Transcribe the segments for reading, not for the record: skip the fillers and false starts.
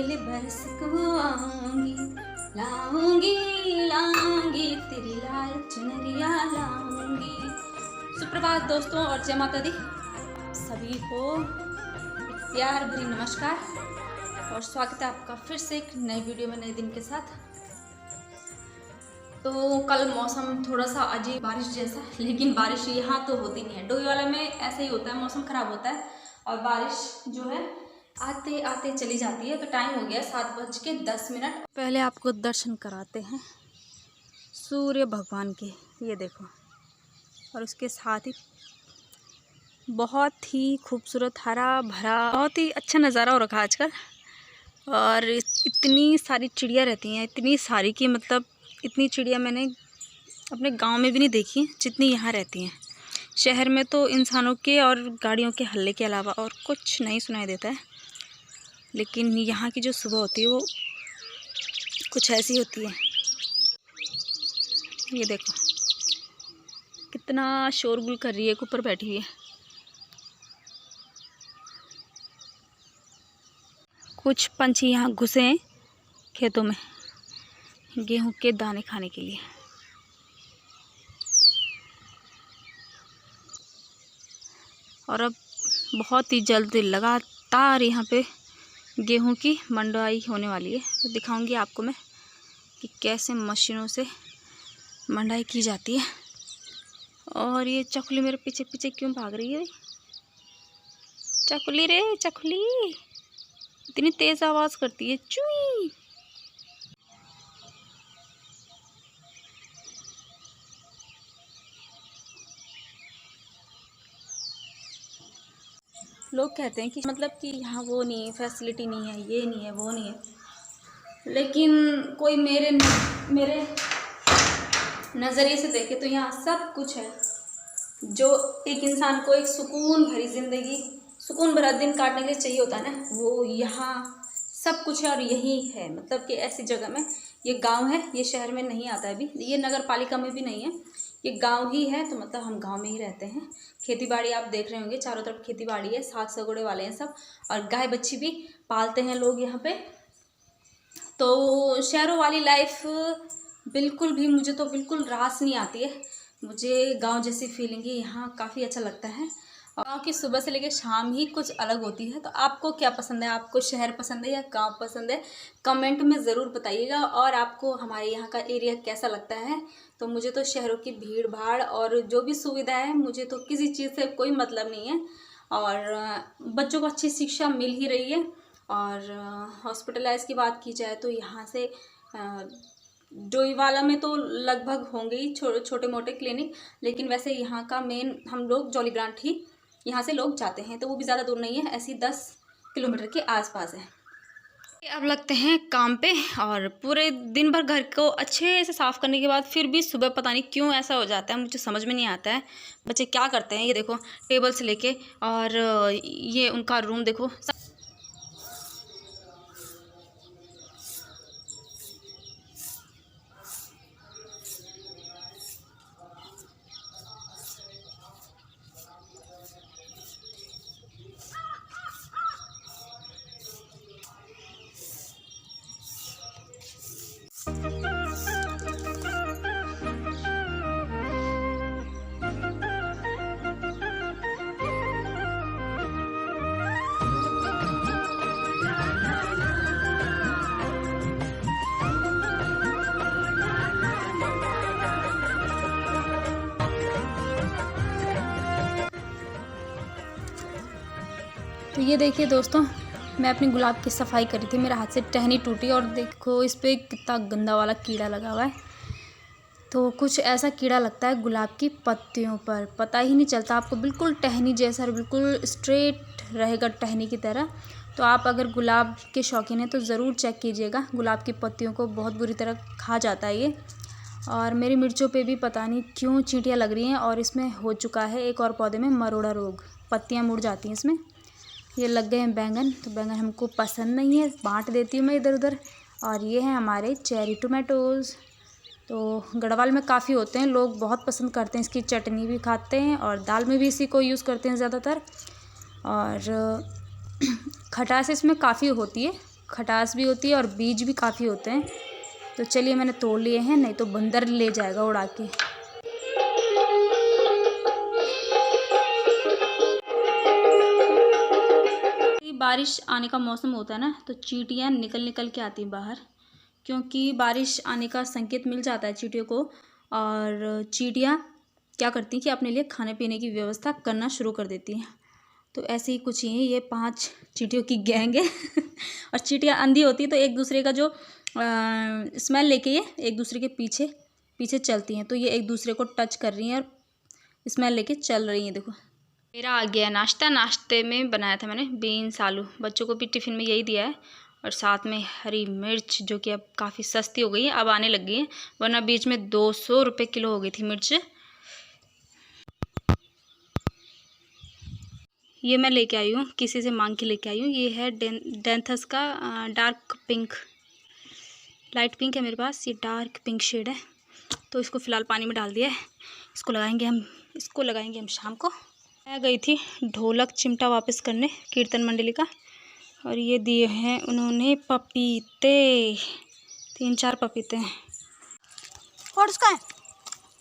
अगले बरस को आऊंगी, लाऊंगी लाऊंगी तेरी लाल चुनरिया लाऊंगी। सुप्रभात दोस्तों और जय माता दी। सभी को प्यार भरी नमस्कार और स्वागत है आपका फिर से एक नई वीडियो में नए दिन के साथ। तो कल मौसम थोड़ा सा अजीब बारिश जैसा, लेकिन बारिश यहाँ तो होती नहीं है। डोईवाला में ऐसे ही होता है, मौसम खराब होता है और बारिश जो है आते आते चली जाती है। तो टाइम हो गया 7:10। पहले आपको दर्शन कराते हैं सूर्य भगवान के, ये देखो, और उसके साथ ही बहुत ही खूबसूरत हरा भरा बहुत ही अच्छा नज़ारा हो रखा है आजकल। और इतनी सारी चिड़िया रहती हैं, इतनी सारी कि मतलब इतनी चिड़िया मैंने अपने गांव में भी नहीं देखी जितनी यहाँ रहती हैं। शहर में तो इंसानों के और गाड़ियों के हल्ले के अलावा और कुछ नहीं सुनाई देता है, लेकिन यहाँ की जो सुबह होती है वो कुछ ऐसी होती है। ये देखो कितना शोरगुल कर रही है, ऊपर बैठी हुई है। कुछ पंछी यहाँ घुसे हैं खेतों में गेहूं के दाने खाने के लिए। और अब बहुत ही जल्द लगातार यहाँ पे गेहूं की मंडाई होने वाली है। तो दिखाऊंगी आपको मैं कि कैसे मशीनों से मंडाई की जाती है। और ये चकुली मेरे पीछे पीछे क्यों भाग रही है? चकुली रे चकुली, इतनी तेज़ आवाज़ करती है, चुई। लोग कहते हैं कि मतलब कि यहाँ वो नहीं है, फैसिलिटी नहीं है, ये नहीं है, वो नहीं है, लेकिन कोई मेरे नज़रिए से देखे तो यहाँ सब कुछ है। जो एक इंसान को एक सुकून भरी ज़िंदगी, सुकून भरा दिन काटने के लिए चाहिए होता है ना, वो यहाँ सब कुछ है। और यही है, मतलब कि ऐसी जगह में, ये गांव है, ये शहर में नहीं आता है अभी, ये नगर पालिका में भी नहीं है, ये गांव ही है। तो मतलब हम गांव में ही रहते हैं। खेती बाड़ी आप देख रहे होंगे, चारों तरफ खेती बाड़ी है, साग सगोड़े वाले हैं सब, और गाय बच्ची भी पालते हैं लोग यहाँ पे। तो शहरों वाली लाइफ बिल्कुल भी मुझे तो बिल्कुल रास नहीं आती है। मुझे गांव जैसी फीलिंग है यहाँ, काफ़ी अच्छा लगता है। और गाँव की सुबह से लेकर शाम ही कुछ अलग होती है। तो आपको क्या पसंद है? आपको शहर पसंद है या गांव पसंद है? कमेंट में ज़रूर बताइएगा। और आपको हमारे यहाँ का एरिया कैसा लगता है? तो मुझे तो शहरों की भीड़ भाड़ और जो भी सुविधा है, मुझे तो किसी चीज़ से कोई मतलब नहीं है। और बच्चों को अच्छी शिक्षा मिल ही रही है। और हॉस्पिटलाइज की बात की जाए तो यहाँ से डोईवाला में तो लगभग होंगे ही छोटे मोटे क्लिनिक, लेकिन वैसे यहाँ का मेन हम लोग जॉली ग्रांट ही यहाँ से लोग जाते हैं। तो वो भी ज़्यादा दूर नहीं है, ऐसी 10 किलोमीटर के आसपास है। अब लगते हैं काम पे, और पूरे दिन भर घर को अच्छे से साफ़ करने के बाद फिर भी सुबह पता नहीं क्यों ऐसा हो जाता है, मुझे समझ में नहीं आता है। बच्चे क्या करते हैं, ये देखो टेबल से लेके, और ये उनका रूम देखो। तो ये देखिए दोस्तों, मैं अपनी गुलाब की सफाई करी थी, मेरे हाथ से टहनी टूटी और देखो इस पर कितना गंदा वाला कीड़ा लगा हुआ है। तो कुछ ऐसा कीड़ा लगता है गुलाब की पत्तियों पर, पता ही नहीं चलता आपको, बिल्कुल टहनी जैसा, बिल्कुल स्ट्रेट रहेगा टहनी की तरह। तो आप अगर गुलाब के शौकीन हैं तो ज़रूर चेक कीजिएगा, गुलाब की पत्तियों को बहुत बुरी तरह खा जाता है ये। और मेरी मिर्चों पे भी पता नहीं क्यों चींटियाँ लग रही हैं, और इसमें हो चुका है एक और पौधे में मरोड़ा रोग, पत्तियाँ मुड़ जाती हैं इसमें। ये लग गए हैं बैंगन, तो बैंगन हमको पसंद नहीं है, बांट देती हूँ मैं इधर उधर। और ये हैं हमारे चेरी टोमेटोज़। तो गढ़वाल में काफ़ी होते हैं, लोग बहुत पसंद करते हैं, इसकी चटनी भी खाते हैं और दाल में भी इसी को यूज़ करते हैं ज़्यादातर। और खटास इसमें काफ़ी होती है, खटास भी होती है और बीज भी काफ़ी होते हैं। तो चलिए मैंने तोड़ लिए हैं, नहीं तो बंदर ले जाएगा उड़ा के। बारिश आने का मौसम होता है ना, तो चींटियाँ निकल निकल के आती हैं बाहर, क्योंकि बारिश आने का संकेत मिल जाता है चींटियों को। और चींटियाँ क्या करती हैं कि अपने लिए खाने पीने की व्यवस्था करना शुरू कर देती हैं। तो ऐसे ही कुछ ही ये 5 चींटियों की गैंग है। और चींटियाँ अंधी होती है तो एक दूसरे का जो स्मेल लेके ये एक दूसरे के पीछे पीछे चलती हैं। तो ये एक दूसरे को टच कर रही हैं और स्मेल लेके चल रही हैं। देखो मेरा आ गया नाश्ता। नाश्ते में बनाया था मैंने बीन्स आलू, बच्चों को भी टिफ़िन में यही दिया है। और साथ में हरी मिर्च, जो कि अब काफ़ी सस्ती हो गई है, अब आने लग गई है, वरना बीच में 200 रुपये किलो हो गई थी मिर्च। ये मैं लेके आई हूँ, किसी से मांग के लेके आई हूँ। ये है डेंथस का डार्क पिंक, लाइट पिंक है मेरे पास, ये डार्क पिंक शेड है। तो इसको फ़िलहाल पानी में डाल दिया है, इसको लगाएंगे हम शाम को। मैं गई थी ढोलक चिमटा वापस करने कीर्तन मंडली का, और ये दिए हैं उन्होंने पपीते, 3-4 पपीते हैं। और उसका है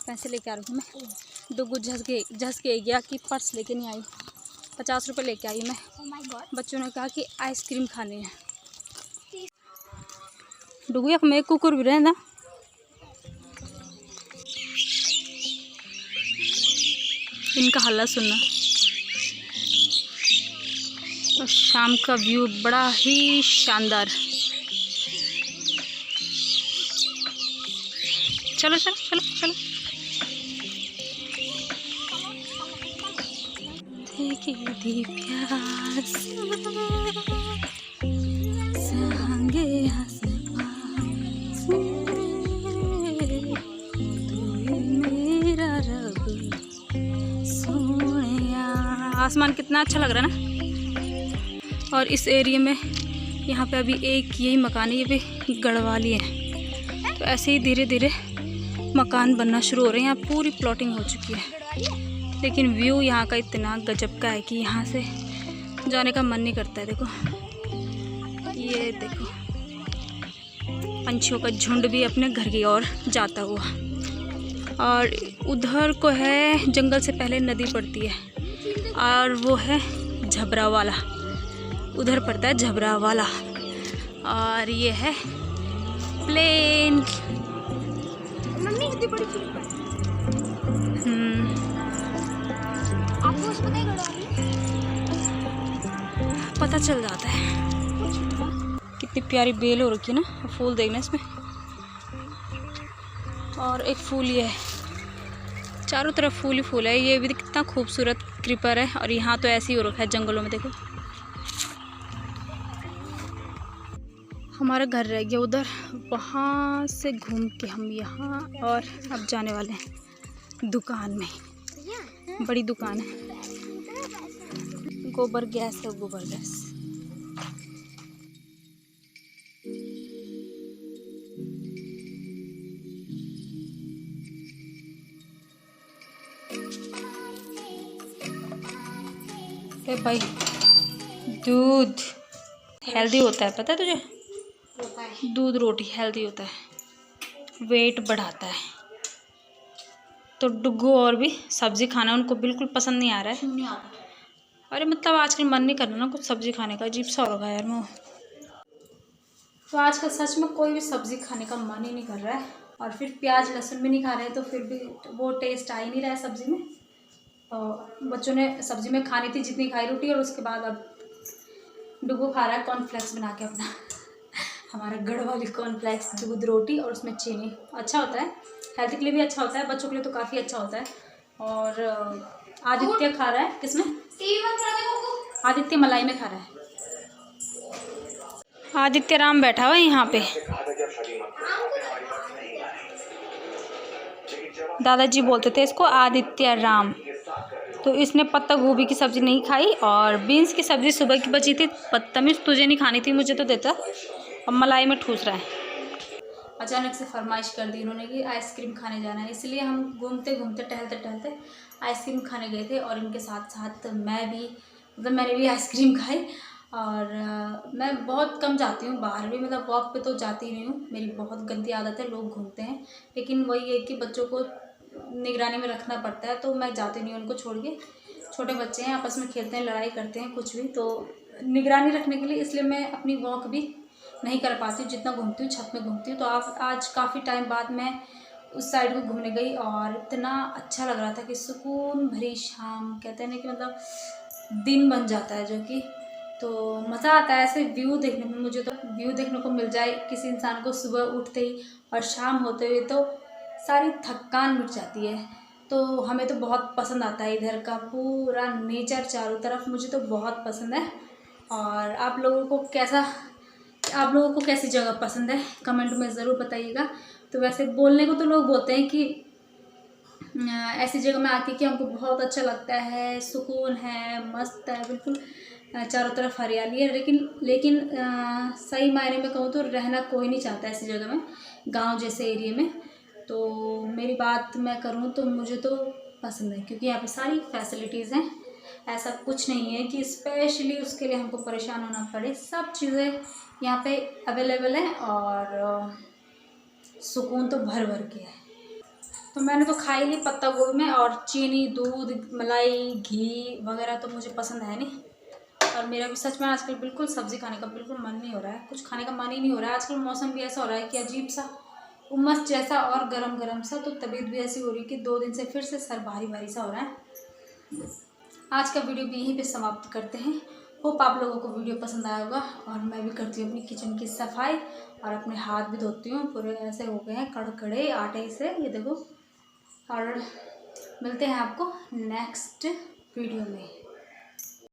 पैसे लेके आ रही हूँ मैं। डुगू झस के गया कि पर्स लेके नहीं आई, 50 रुपये लेके आई मैं। बच्चों ने कहा कि आइसक्रीम खानी है। डुगू एक में कुकुर भी रहना। इनका हल्ला सुनना। और शाम का व्यू बड़ा ही शानदार। चलो चलो चलो चलो। देखी प्यास संगे मेरा रब सोनिया। आसमान कितना अच्छा लग रहा है ना। और इस एरिया में यहाँ पे अभी एक यही मकान है, ये भी गढ़वाली है। तो ऐसे ही धीरे धीरे मकान बनना शुरू हो रहे हैं। यहाँ पूरी प्लॉटिंग हो चुकी है, लेकिन व्यू यहाँ का इतना गजब का है कि यहाँ से जाने का मन नहीं करता है। देखो ये देखो, पंछियों का झुंड भी अपने घर की ओर जाता हुआ। और उधर को है, जंगल से पहले नदी पड़ती है, और वो है झबरावाला, उधर पड़ता है झबरावाला। और ये है प्लेन। मम्मी कितनी बड़ी आपको पता चल जाता है। कितनी प्यारी बेल हो रखी है ना, फूल देखना इसमें। और एक फूल ये है, चारों तरफ फूल ही फूल है। ये भी कितना खूबसूरत क्रीपर है। और यहाँ तो ऐसे ही हो रखा है जंगलों में। देखो हमारा घर रह गया उधर, वहाँ से घूम के हम यहाँ, और अब जाने वाले हैं दुकान में। बड़ी दुकान है, गोबर गैस है, गोबर गैस। भाई दूध हेल्दी होता है, पता है तुझे? दूध रोटी हेल्दी होता है, वेट बढ़ाता है। तो डुग्गू और भी सब्ज़ी खाना उनको बिल्कुल पसंद नहीं आ रहा है। नहीं आता। अरे मतलब आजकल मन नहीं कर रहा ना कुछ सब्ज़ी खाने का, अजीब सा हो रहा है यार मुँह। तो आजकल सच में कोई भी सब्ज़ी खाने का मन ही नहीं कर रहा है। और फिर प्याज लहसुन भी नहीं खा रहे हैं, तो फिर भी वो टेस्ट आ ही नहीं रहा है सब्ज़ी में। और बच्चों ने सब्ज़ी में खानी थी जितनी खाई रोटी, और उसके बाद अब डुग्गू खा रहा है कॉर्नफ्लेक्स बना के अपना। हमारा गढ़वाली कॉर्नफ्लेक्स, दूध रोटी और उसमें चीनी। अच्छा होता है, हेल्थ के लिए भी अच्छा होता है, बच्चों के लिए तो काफ़ी अच्छा होता है। और आदित्य खा रहा है किसमें? आदित्य मलाई में खा रहा है। आदित्य राम बैठा हुआ है यहाँ पे। दादाजी बोलते थे इसको आदित्य राम। तो इसने पत्ता गोभी की सब्ज़ी नहीं खाई, और बीन्स की सब्ज़ी सुबह की बची थी। बदतमीज़, तुझे नहीं खानी थी, मुझे तो देता। अब मलाई में ठूस रहा है। अचानक से फरमाइश कर दी इन्होंने कि आइसक्रीम खाने जाना है, इसलिए हम घूमते घूमते टहलते टहलते आइसक्रीम खाने गए थे। और इनके साथ साथ मैंने भी आइसक्रीम खाई। और मैं बहुत कम जाती हूँ बाहर भी, मतलब वॉक पे तो जाती नहीं हूँ, मेरी बहुत गंदी आदत है, लोग घूमते हैं, लेकिन वही है कि बच्चों को निगरानी में रखना पड़ता है, तो मैं जाती नहीं हूँ उनको छोड़ के। छोटे बच्चे हैं, आपस में खेलते हैं, लड़ाई करते हैं, कुछ भी, तो निगरानी रखने के लिए इसलिए मैं अपनी वॉक भी नहीं कर पाती हूँ, जितना घूमती हूँ छत में घूमती हूँ। तो आज काफ़ी टाइम बाद मैं उस साइड को घूमने गई और इतना अच्छा लग रहा था कि सुकून भरी शाम, कहते हैं ना कि मतलब दिन बन जाता है, जो कि तो मज़ा आता है ऐसे व्यू देखने में। मुझे तो व्यू देखने को मिल जाए किसी इंसान को सुबह उठते ही और शाम होते हुए, तो सारी थकान मिट जाती है। तो हमें तो बहुत पसंद आता है इधर का पूरा नेचर चारों तरफ, मुझे तो बहुत पसंद है। और आप लोगों को कैसी जगह पसंद है कमेंट में ज़रूर बताइएगा। तो वैसे बोलने को तो लोग बोलते हैं कि ऐसी जगह में आके कि हमको बहुत अच्छा लगता है, सुकून है, मस्त है, बिल्कुल चारों तरफ हरियाली है, लेकिन सही मायने में कहूँ तो रहना कोई नहीं चाहता ऐसी जगह में, गांव जैसे एरिया में। तो मेरी बात मैं करूँ तो मुझे तो पसंद है, क्योंकि यहाँ पे सारी फैसिलिटीज़ हैं, ऐसा कुछ नहीं है कि स्पेशली उसके लिए हमको परेशान होना पड़े, सब चीज़ें यहाँ पे अवेलेबल हैं और सुकून तो भर भर के है। तो मैंने तो खाई ली पत्ता गोभी में, और चीनी, दूध, मलाई, घी वगैरह तो मुझे पसंद है नहीं। और मेरा भी सच में आजकल बिल्कुल सब्ज़ी खाने का बिल्कुल मन नहीं हो रहा है, कुछ खाने का मन ही नहीं हो रहा है। आजकल मौसम भी ऐसा हो रहा है कि अजीब सा उमस जैसा और गरम गरम सा, तो तबीयत भी ऐसी हो रही है कि 2 दिन से फिर से सर भारी भारी सा हो रहा है। आज का वीडियो भी यहीं पे समाप्त करते हैं। होप आप लोगों को वीडियो पसंद आया होगा। और मैं भी करती हूँ अपनी किचन की सफाई और अपने हाथ भी धोती हूँ, पूरे ऐसे हो गए हैं कड़कड़े आटे से, ये देखो। और मिलते हैं आपको नेक्स्ट वीडियो में।